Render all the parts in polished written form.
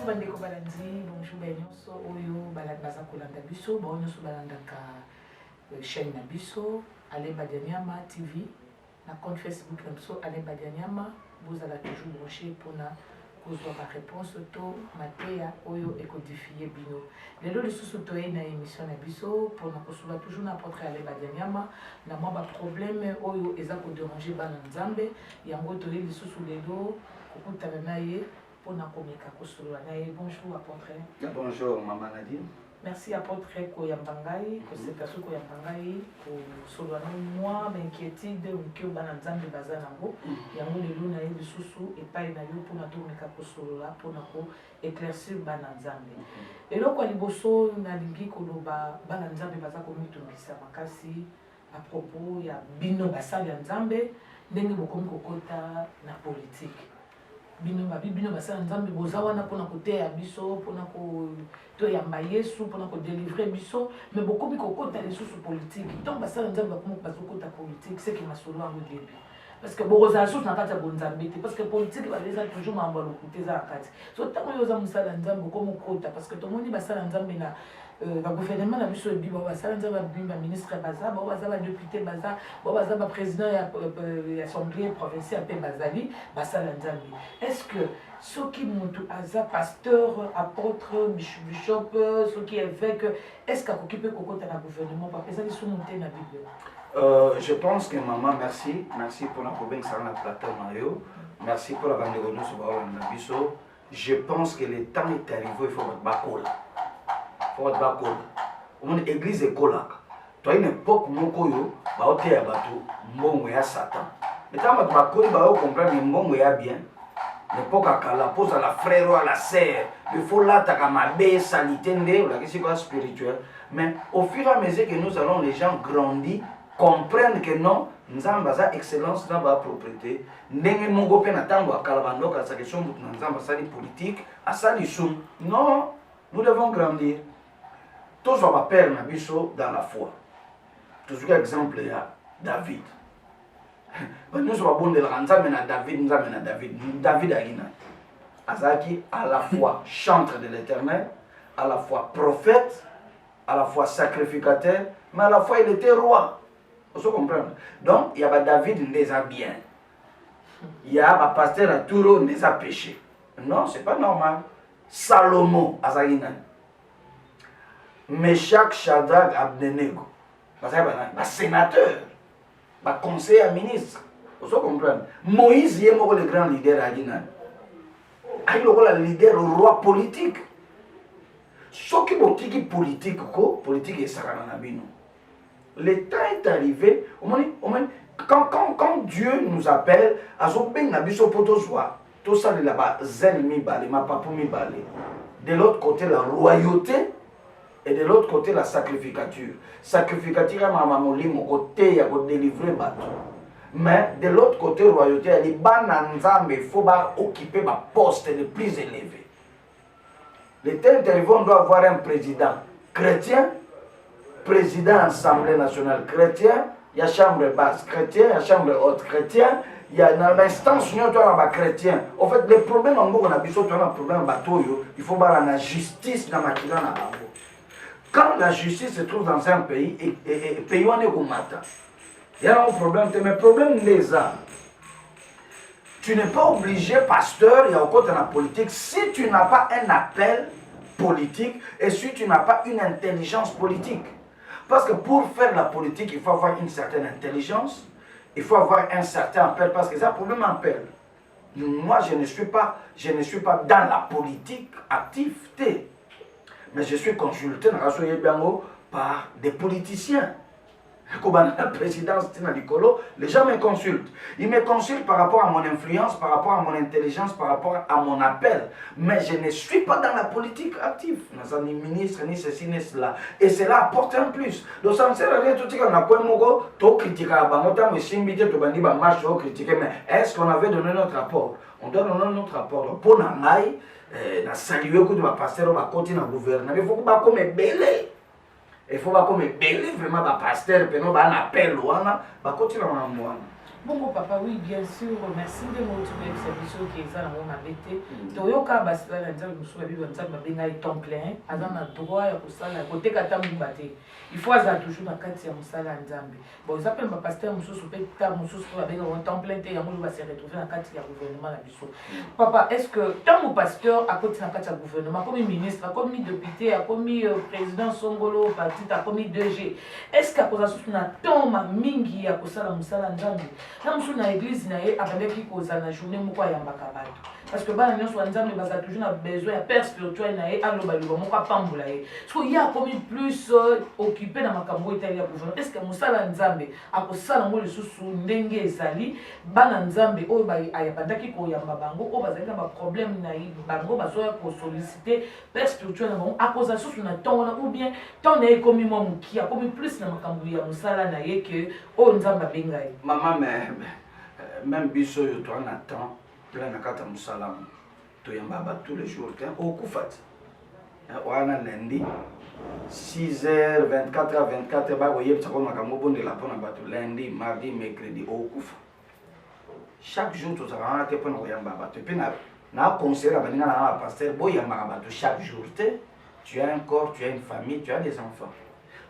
Bonjour bandeko balandi, bonjour banyoso oyo baza kolanda biso, banyoso balandaka chaîne na biso, Ale Badianyama TV, na compte Facebook na biso Ale Badianyama, vous allez toujours brancher pour na kozwa ba réponse to mateya oyo ekodifier bino. Lelo lisusu toye na émission na biso pour na kosola toujours na portrait Ale Badianyama na mwa ba problème oyo eza ko déranger bana nzambe yango toye lisusu lelo kokutana na ye. Bonjour apôtre. Bonjour maman Nadine. Merci apôtre Koyambangai, que c'est parce que Koyambangai, pour solano moi m'inquiétude que bananzambe bazanango, yango le luna et le sousou et pas na yo pour na tomeka kosolola pour na ko éclaircir bananzambe. Et là kwa liboso na lingi koloba bananzambe baza ko mitumbisa makasi à propos ya bino basali ya nzambe ndenge bokomi kokota na politique. Bino basala nzambe boza wana pona koteya biso pona ko toyamba Yesu pona ko délivrer biso mais bokomi kokota lisusu politique donc basala nzambe bakomi bazokota politique c'est que masolo yango début parce que boza source na kati ya bonzambe te parce que politique baleza toujours mambo lokuté za kati so tango yoza musala nzambe komo kota parce que tomoni basala nzambe na le gouvernement a vu ce bilan, le ministre Baza, le député Baza, le président de l'Assemblée provinciale Bazali, est-ce que ceux qui montent à pasteur, apôtre, bishop, ceux qui évêques, est-ce qu'ils occupent le gouvernement parce qu'ils sont montés dans la Bible? Je pense que maman, merci pour la problème que ça a plateau Mario, merci pour la bande de sur la biso. Je pense que le temps est arrivé, il faut mettre Bakola. Faut être d'accord. On est église école. Toi une époque moko yo ba ote ya bato mbongo ya Satan. Mais tant que ba ko ba comprendre mbongo ya bien. L'époque akala pose à la frère ou à la sœur. Il faut là ta kamabe salité ndé ou la question spirituelle. Mais au fur et à mesure que nous allons les gens grandir, comprendre que non, nous avons ba excellence dans ba propriété. Ndenge mongo pe na tango akala bandoka sa question nous avons sa politique, à sa lisum. Non, nous devons grandir. Tous va père Nabiso dans la foi. Toujours exemple, il y a David. Nous sommes bons de la ranza, mais David, nous amène David. David Aguina. Azaki, à la fois chantre de l'éternel, à la fois prophète, à la fois sacrificateur, mais à la fois il était roi. Vous comprenez? Donc, il y a David, il les a bien. Il y a pasteur à Touro, il les a péchés. Non, c'est pas normal. Salomon, Azagina. Meshach, Shadrach, Abednego. Sénateur, conseiller ministre. Vous comprenez? Moïse, il est le grand leader à Guinée. Il est le leader, le roi politique. Ce qui est politique, politique est Saranabino. Le temps est arrivé, quand Dieu nous appelle, à Zobeng Nabiso Potoswa, tout ça là-bas, Zel mi balé, ma papou mi balé. De l'autre côté, la royauté. Et de l'autre côté, la sacrificature. Sacrificature, mon côté, il y a délivrer bateau. Mais de l'autre côté, la royauté, il il faut occuper ma poste le plus élevé. Les terres on doit avoir un président chrétien, président Assemblée nationale chrétien, il y a chambre basse chrétien, il y a chambre haute chrétien, il y a dans l'instance union chrétien. En fait, les problèmes en gros, on a besoin d'un problème bateau, il faut voir la justice dans ma kilana. Quand la justice se trouve dans un pays, et pays où on est au matin, il y a un problème, mais le problème les a. Tu n'es pas obligé, pasteur, il y a encore dans la politique, si tu n'as pas un appel politique et si tu n'as pas une intelligence politique. Parce que pour faire la politique, il faut avoir une certaine intelligence, il faut avoir un certain appel, parce que c'est un problème appel. Moi, je ne suis pas dans la politique active. Mais je suis consulté par des politiciens. Comme la présidence, les gens me consultent. Ils me consultent par rapport à mon influence, par rapport à mon intelligence, par rapport à mon appel. Mais je ne suis pas dans la politique active. Ni ministre, ni ceci, ni cela. Et cela apporte un plus. Donc ça ne sert à rien tout ce qu'on a critiqué. Mais est-ce qu'on avait donné notre rapport? On doit donner notre rapport. Donc pour Nangaï, na saluer que tu vas passer au côté dans le gouvernement. Il faut que tu comme belé. il faut pas comme belé vraiment ba pasteur pe no ba na appel wana ba continue na mwana. Bongo papa, oui, bien sûr. Merci de mon tout même service qui est dans mon abété. Toyoka basila la nzambe musuba bibi nzambe benga temps plein. Azana droit ya kusala côté katambu baté. Il faut aza toujours na kati ya musala nzambe. Bon, ils appellent ma pasteur mususu pe ta mususu ba benga en temps plein te ya mulu ba se retrouver na kati ya gouvernement la biso. Papa, est-ce que tant mon pasteur à côté na kati ya gouvernement comme ministre, comme député, comme président Songolo parti, comme DG, est-ce qu'à cause de na tant ma mingi ya kusala musala nzambe? Na musu na église na ye abandaki koza na journée moko ya mbaka bato parce que bana nyonso nzambe baza toujours na besoin ya père spirituel na ye aloba loba moko apambola ye so ya komi plus occupé na makambo etali ya gouvernement est ce que musala nzambe akosala ngo lisusu ndenge ezali bana nzambe oyo ayabandaki koyamba bango oyo bazali na baproblème na ye bango bazoya kosollicite père spirituel na bango akoza susu na ntongo wana ou bien ntongo na ye ekomi mwa moki akomi plus na makambo ya mosala na ye ke oyo nzambe abenga ye mama même biso yo to na temps plein na kata musalam to yamba tous les jours te au kufat wana lundi 6h 24h ba ko yebta ko makambo bonde la pona bato lundi mardi mercredi au kufa chaque jour to sera te pona ko yamba bato pe na conseiller baninga na pasteur bo yamba bato chaque jour te tu as un corps, tu as une famille, tu as des enfants.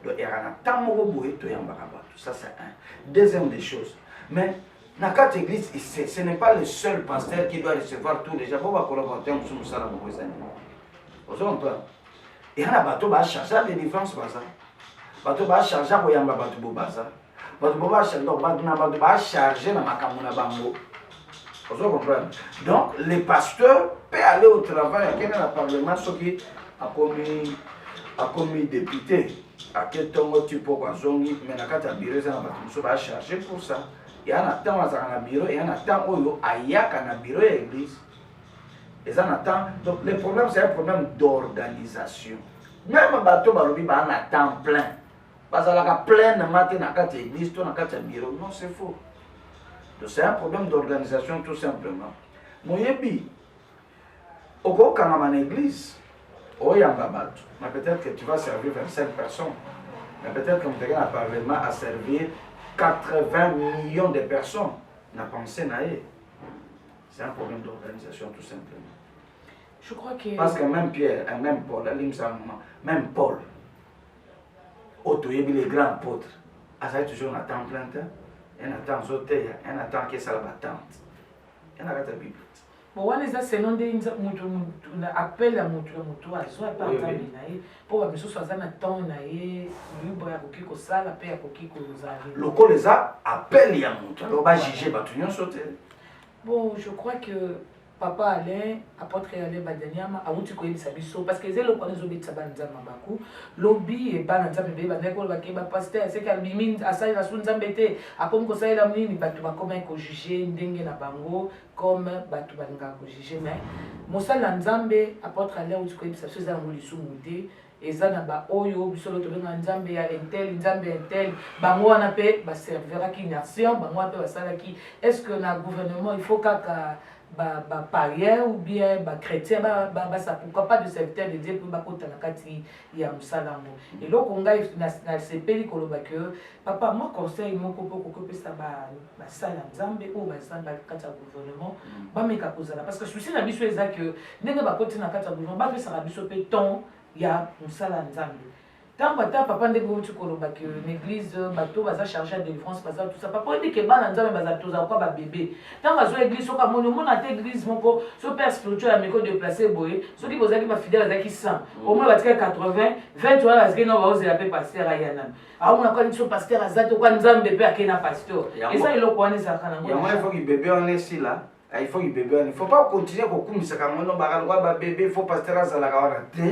Donc il y a un temps moko boye to yamba bato ça c'est un deuxième des choses mais dans cette église, ce n'est pas le seul pasteur qui doit recevoir tous les gens. Pourquoi collaborateur nous sommes là pour vous aider? Vous comprenez? Il y a un bateau qui a chargé de défense pour ça. Bateau qui a chargé pour yamba bateau pour ça. Bateau qui a chargé donc bateau a chargé na makamuna bango. Vous comprenez? Donc les pasteurs peuvent aller au travail à quelqu'un dans le parlement ce qui a commis député à quel temps tu peux zongi mais na kata bureau ça na bateau a chargé pour ça. Il y a un temps à bureau, il y a un temps où il y a un bureau à l'église. Donc le problème, c'est un problème d'organisation. Même un bateau, il y a un temps plein. Parce qu'il y a plein de matin dans l'église, dans le bureau. Non, c'est faux. Donc c'est un problème d'organisation tout simplement. Moi, au cas où l'église, peut-être que tu vas servir 25 personnes. Mais peut-être que tu vas parvenir à servir 80 millions de personnes n'a pensé naïe. C'est un problème d'organisation tout simplement. Je crois que parce que même Pierre, même Paul, même Paul, les grands apôtres, ça toujours un temps plein temps, un temps sauté, un temps qui est à la battante. Il y a la Bible. Bon, on les a c'est non des appel à mutu à soit pas nzambe naïe pour que soit ça na temps naïe libre ya kokiko sala pe ya kokiko zali loko les a appel ya mutu on va juger batu nyon sauté. Bon, je crois que papa Alain apôtre Alain Badaniama a outi ko yebisa biso parce que zelo ko les obetsa banzama baku lobby e bana nzambe be bana ko ba ke ba pasteur c'est que bimin asali na sunzambe te akomi ko sala munini batu ba comment ko juger ndenge na bango comme batu balinga ko juger mais mosala nzambe apôtre Alain outi ko yebisa biso za ngoli sumude eza na ba oyo biso loto benga nzambe ya intel bango wana pe ba servira ki nation bango wana pe basala ki est-ce que na gouvernement il faut kaka païen ou bien chrétien ça pourquoi pas de serviteur de Dieu pour bakota na kati ya musalango et donc on ga na sepeli koloba que papa moi conseil moko poko kopesa ba sala nzambe ou ba sala kati ya gouvernement ba meka kozala parce que souci na biso eza que ndenge bakoti na kati ya gouvernement ba pesa na biso pe temps ya musala nzambe. Tant que papa ndeko tu koloba que l'église bateau baza chargé de délivrance baza tout ça papa dit que bana nzambe baza tout ça quoi ba bébé tant que zo église so ka mona te église moko so père spirituel ameko déplacer boye so ki bozaki ba fidèle bazaki 100 au moins batika 80 20 tu vois parce que non ba oser appeler pasteur ayana a on a quoi so pasteur azato kwa nzambe pe akena pasteur et ça il okwane ça kana il faut que bébé on est ici là il faut que bébé il faut pas continuer ko kumisa ka mono ba bébé il faut pasteur azala ka wana te